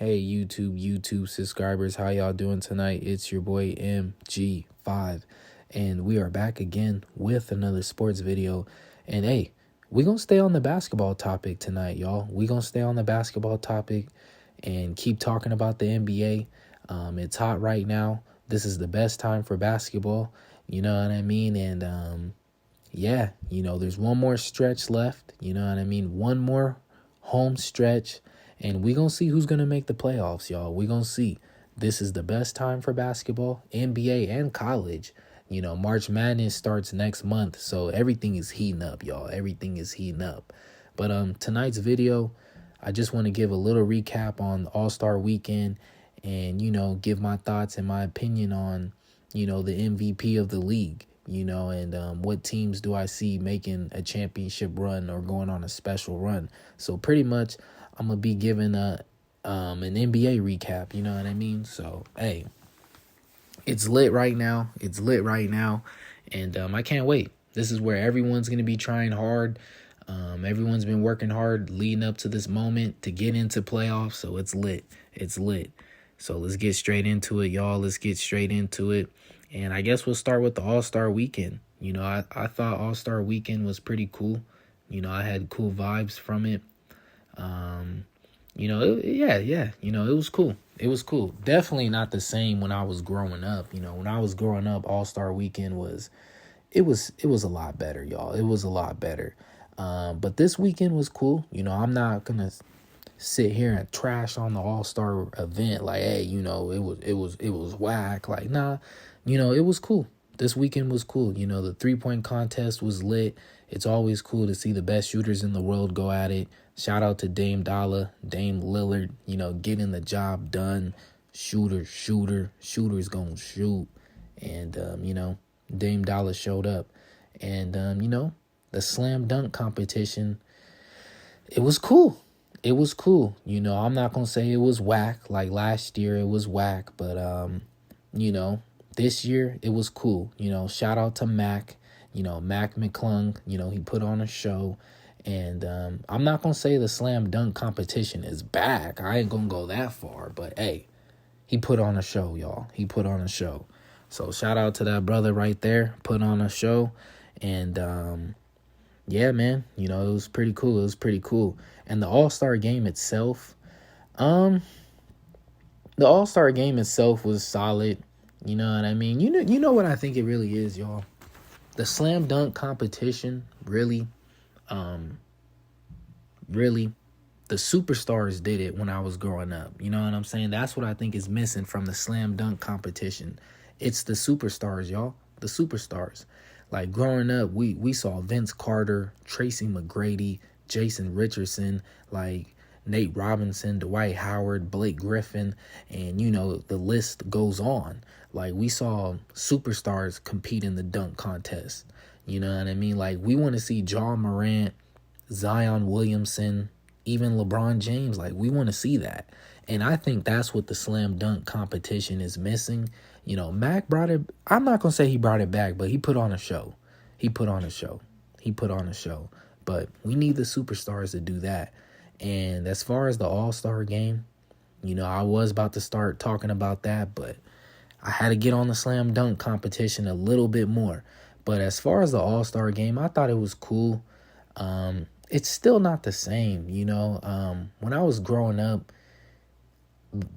Hey YouTube subscribers, how y'all doing tonight? It's your boy MG5 and we are back again with another sports video. And hey, we gonna stay on the basketball topic tonight, y'all. We gonna stay on the basketball topic and keep talking about the NBA. It's hot right now. This is the best time for basketball, you know what I mean? And yeah, there's one more stretch left, you know what I mean? One more home stretch. And we going to see who's going to make the playoffs, y'all. We going to see. This is the best time for basketball, NBA, and college. March Madness starts next month, so everything is heating up, y'all. Everything is heating up. But tonight's video, I just want to give a little recap on All-Star Weekend and, give my thoughts and my opinion on, the MVP of the league, and what teams do I see making a championship run or going on a special run. So pretty much I'm going to be giving an NBA recap, you know what I mean? So, hey, it's lit right now. And I can't wait. This is where everyone's going to be trying hard. Everyone's been working hard leading up to this moment to get into playoffs. So it's lit. So let's get straight into it, y'all. Let's get straight into it. And I guess we'll start with the All-Star Weekend. I thought All-Star Weekend was pretty cool. I had cool vibes from it. It was cool. It was cool. Definitely not the same when I was growing up. When I was growing up, All-Star Weekend was a lot better, y'all. It was a lot better. But this weekend was cool. I'm not gonna sit here and trash on the All-Star event like, hey, it was whack. Like, nah, it was cool. This weekend was cool. The 3-point contest was lit. It's always cool to see the best shooters in the world go at it. Shout out to Dame Lillard, getting the job done. Shooter's gonna shoot. And, Dame Dollar showed up. And, the slam dunk competition, it was cool. I'm not going to say it was whack. Like last year it was whack. But, this year it was cool. Shout out to Mac. Mac McClung, he put on a show. And I'm not going to say the slam dunk competition is back. I ain't going to go that far. But, hey, he put on a show, y'all. He put on a show. So shout out to that brother right there. Put on a show. And, yeah, man, it was pretty cool. And the All-Star game itself, was solid. You know what I mean? You know what I think it really is, y'all. The slam dunk competition, really, the superstars did it when I was growing up. You know what I'm saying? That's what I think is missing from the slam dunk competition. It's the superstars, y'all. The superstars. Like growing up, we saw Vince Carter, Tracy McGrady, Jason Richardson, like Nate Robinson, Dwight Howard, Blake Griffin, and the list goes on. Like we saw superstars compete in the dunk contest. You know what I mean? Like we want to see John Morant, Zion Williamson, even LeBron James. Like we want to see that. And I think that's what the slam dunk competition is missing. Mac brought it. I'm not going to say he brought it back, but he put on a show. But we need the superstars to do that. And as far as the All-Star game, I was about to start talking about that, but I had to get on the slam dunk competition a little bit more. But as far as the All-Star game, I thought it was cool. It's still not the same, when I was growing up,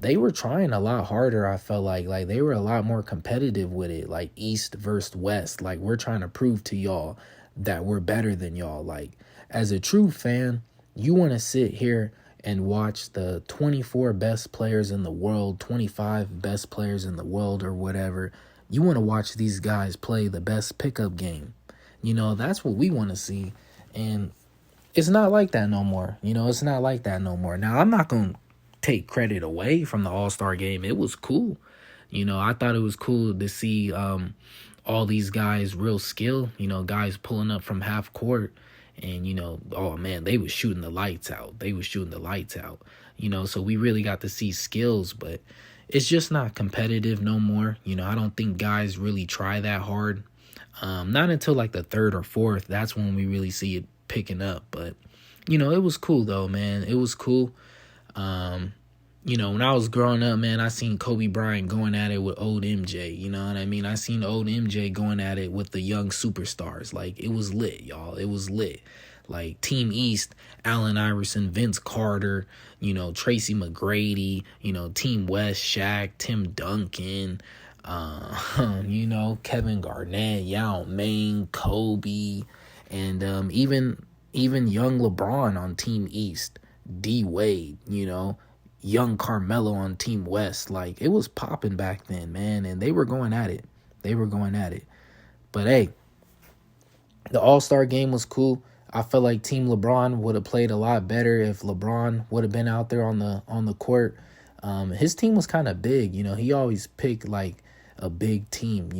they were trying a lot harder. I felt like they were a lot more competitive with it, like East versus West. Like we're trying to prove to y'all that we're better than y'all. Like as a true fan, you want to sit here and watch the 24 best players in the world, 25 best players in the world or whatever. You want to watch these guys play the best pickup game. That's what we want to see. And it's not like that no more. Now, I'm not going to take credit away from the All-Star game. It was cool. I thought it was cool to see all these guys real skill, guys pulling up from half court and, oh man, they was shooting the lights out. So we really got to see skills, but it's just not competitive no more. I don't think guys really try that hard. Not until like the third or fourth. That's when we really see it picking up. But, it was cool though, man. It was cool. when I was growing up, man, I seen Kobe Bryant going at it with old MJ. You know what I mean? I seen old MJ going at it with the young superstars. Like, it was lit, y'all. It was lit. Like, Team East, Allen Iverson, Vince Carter, Tracy McGrady, Team West, Shaq, Tim Duncan, Kevin Garnett, Yao Ming, Kobe, and even young LeBron on Team East, D Wade, young Carmelo on Team West. Like, it was popping back then, man, and they were going at it. But hey, the All-Star game was cool. I felt like Team LeBron would have played a lot better if LeBron would have been out there on the court. His team was kind of big, he always picked like a big team,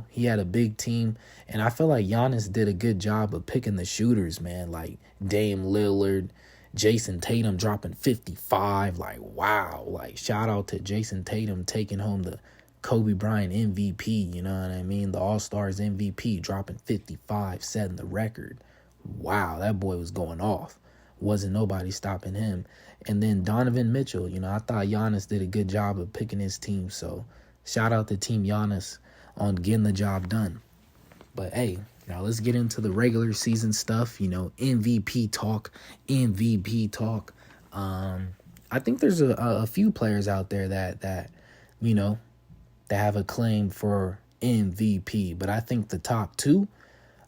he had a big team, and I feel like Giannis did a good job of picking the shooters, man, like Dame Lillard, Jason Tatum dropping 55. Like, wow. Like, shout out to Jason Tatum taking home the Kobe Bryant MVP. You know what I mean? The All-Stars MVP dropping 55, setting the record. Wow, that boy was going off. Wasn't nobody stopping him. And then Donovan Mitchell, I thought Giannis did a good job of picking his team. So shout out to Team Giannis on getting the job done. But hey, now let's get into the regular season stuff, MVP talk. I think there's a few players out there that have a claim for MVP, but I think the top two,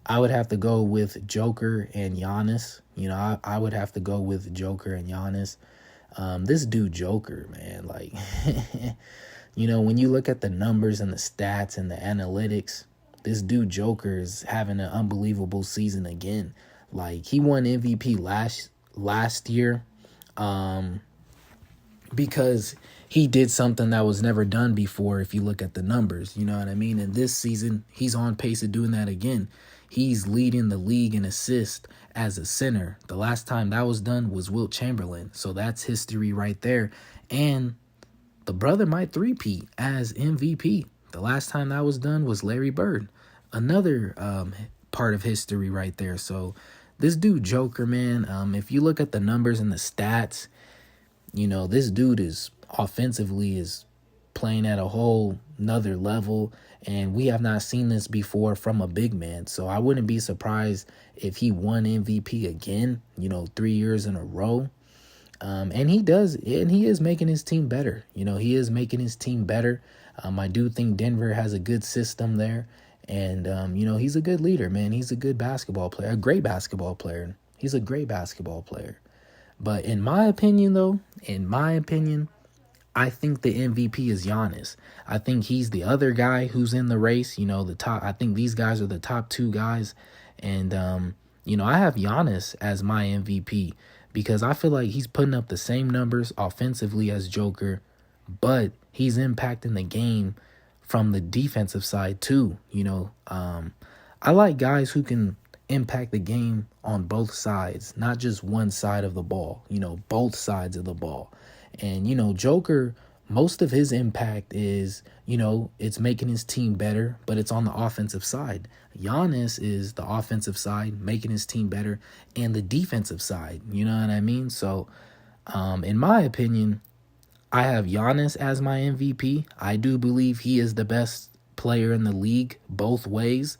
I would have to go with Joker and Giannis. I would have to go with Joker and Giannis. This dude Joker, man, like, when you look at the numbers and the stats and the analytics, this dude Joker is having an unbelievable season again. Like, he won MVP last year because he did something that was never done before if you look at the numbers. You know what I mean? And this season, he's on pace of doing that again. He's leading the league in assists as a center. The last time that was done was Wilt Chamberlain. So that's history right there. And the brother might three-peat as MVP. The last time that was done was Larry Bird. Another part of history right there. So this dude Joker, man, if you look at the numbers and the stats, this dude is offensively is playing at a whole nother level. And we have not seen this before from a big man. So I wouldn't be surprised if he won MVP again, 3 years in a row. And he is making his team better. He is making his team better. I do think Denver has a good system there. And, he's a good leader, man. He's a good basketball player, a great basketball player. He's a great basketball player. But in my opinion, I think the MVP is Giannis. I think he's the other guy who's in the race, the top. I think these guys are the top two guys. And, I have Giannis as my MVP because I feel like he's putting up the same numbers offensively as Joker, but he's impacting the game from the defensive side too. I like guys who can impact the game on both sides, not just one side of the ball, both sides of the ball. And, Joker, most of his impact is, it's making his team better, but it's on the offensive side. Giannis is the offensive side, making his team better, and the defensive side. You know what I mean? So, in my opinion, I have Giannis as my MVP. I do believe he is the best player in the league both ways.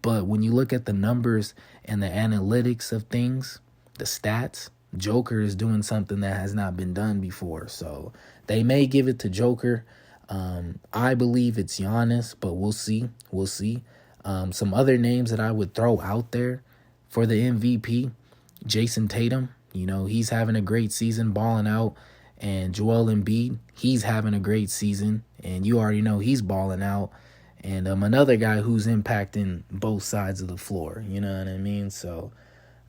But when you look at the numbers and the analytics of things, the stats, Joker is doing something that has not been done before. So they may give it to Joker. I believe it's Giannis, but we'll see. Some other names that I would throw out there for the MVP, Jason Tatum. He's having a great season, balling out. And Joel Embiid, he's having a great season. And you already know he's balling out. And another guy who's impacting both sides of the floor. You know what I mean? So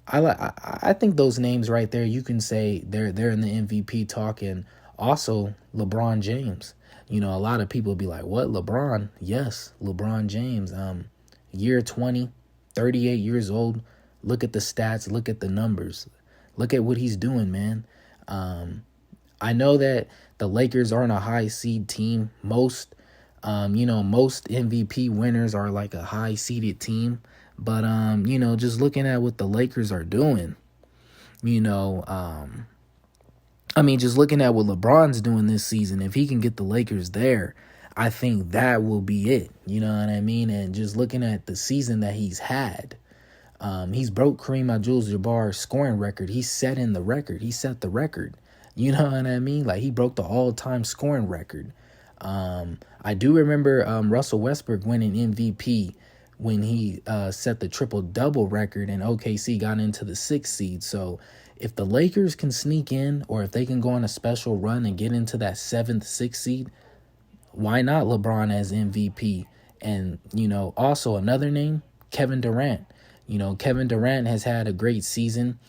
I think those names right there, you can say they're in the MVP talk. And also LeBron James. A lot of people be like, what, LeBron? Yes, LeBron James. Year 20, 38 years old. Look at the stats. Look at the numbers. Look at what he's doing, man. I know that the Lakers aren't a high seed team. Most MVP winners are like a high seeded team. But, just looking at what the Lakers are doing, I mean, just looking at what LeBron's doing this season, if he can get the Lakers there, I think that will be it. You know what I mean? And just looking at the season that he's had, he's broke Kareem Abdul-Jabbar's scoring record. He set the record. You know what I mean? Like, he broke the all-time scoring record. I do remember Russell Westbrook winning MVP when he set the triple-double record and OKC got into the 6th seed. So if the Lakers can sneak in, or if they can go on a special run and get into that 7th, 6th seed, why not LeBron as MVP? And, also another name, Kevin Durant. Kevin Durant has had a great season.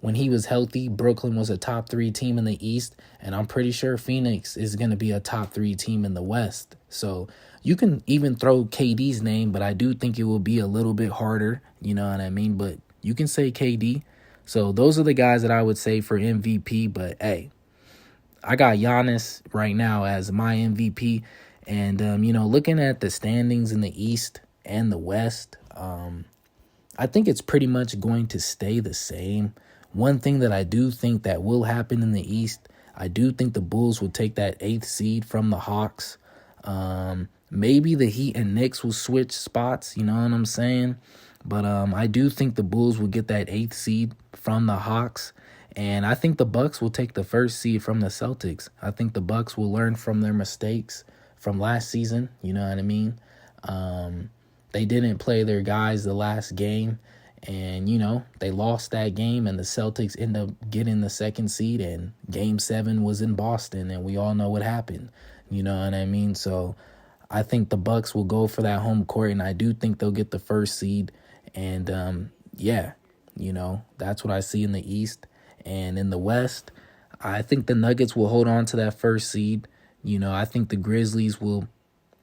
When he was healthy, Brooklyn was a top 3 team in the East, and I'm pretty sure Phoenix is going to be a top 3 team in the West. So you can even throw KD's name, but I do think it will be a little bit harder, you know what I mean? But you can say KD. So those are the guys that I would say for MVP, but hey, I got Giannis right now as my MVP. And, looking at the standings in the East and the West, I think it's pretty much going to stay the same. One thing that I do think that will happen in the East, I do think the Bulls will take that 8th seed from the Hawks. Maybe the Heat and Knicks will switch spots, you know what I'm saying? But I do think the Bulls will get that 8th seed from the Hawks. And I think the Bucks will take the 1st seed from the Celtics. I think the Bucks will learn from their mistakes from last season, you know what I mean? They didn't play their guys the last game. And, they lost that game, and the Celtics end up getting the 2nd seed, and Game 7 was in Boston, and we all know what happened. You know what I mean? So I think the Bucks will go for that home court, and I do think they'll get the 1st seed. And, that's what I see in the East. And in the West, I think the Nuggets will hold on to that 1st seed. I think the Grizzlies will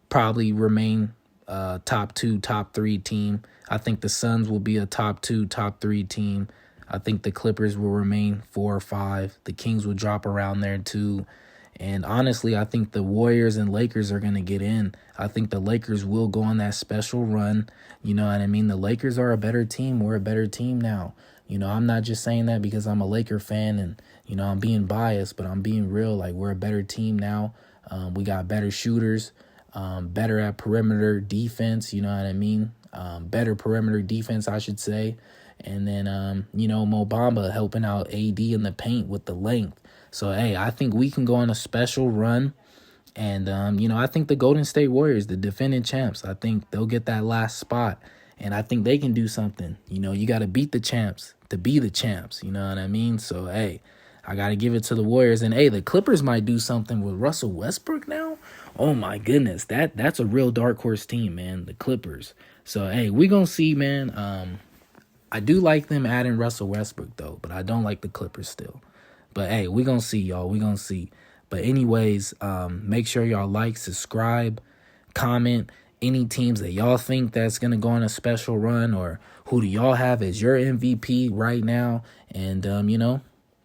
probably remain top 2, top 3 team. I think the Suns will be a top 2, top 3 team. I think the Clippers will remain 4 or 5. The Kings will drop around there too. And honestly, I think the Warriors and Lakers are going to get in. I think the Lakers will go on that special run. You know what I mean? The Lakers are a better team. We're a better team now. I'm not just saying that because I'm a Laker fan and, I'm being biased, but I'm being real. Like, we're a better team now. We got better shooters, better at perimeter defense. You know what I mean? Better perimeter defense, I should say. And then, Mo Bamba helping out AD in the paint with the length. So, hey, I think we can go on a special run. And, I think the Golden State Warriors, the defending champs, I think they'll get that last spot. And I think they can do something. You got to beat the champs to be the champs. You know what I mean? So, hey, I got to give it to the Warriors. And, hey, the Clippers might do something with Russell Westbrook now. Oh, my goodness. That's a real dark horse team, man, the Clippers. So, hey, we're going to see, man. I do like them adding Russell Westbrook, though, but I don't like the Clippers still. But, hey, we're going to see, y'all. We're going to see. But anyways, make sure y'all like, subscribe, comment any teams that y'all think that's going to go on a special run, or who do y'all have as your MVP right now. And,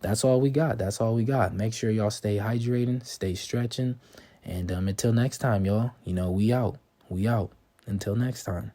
that's all we got. That's all we got. Make sure y'all stay hydrating, stay stretching. And until next time, y'all, we out. We out. Until next time.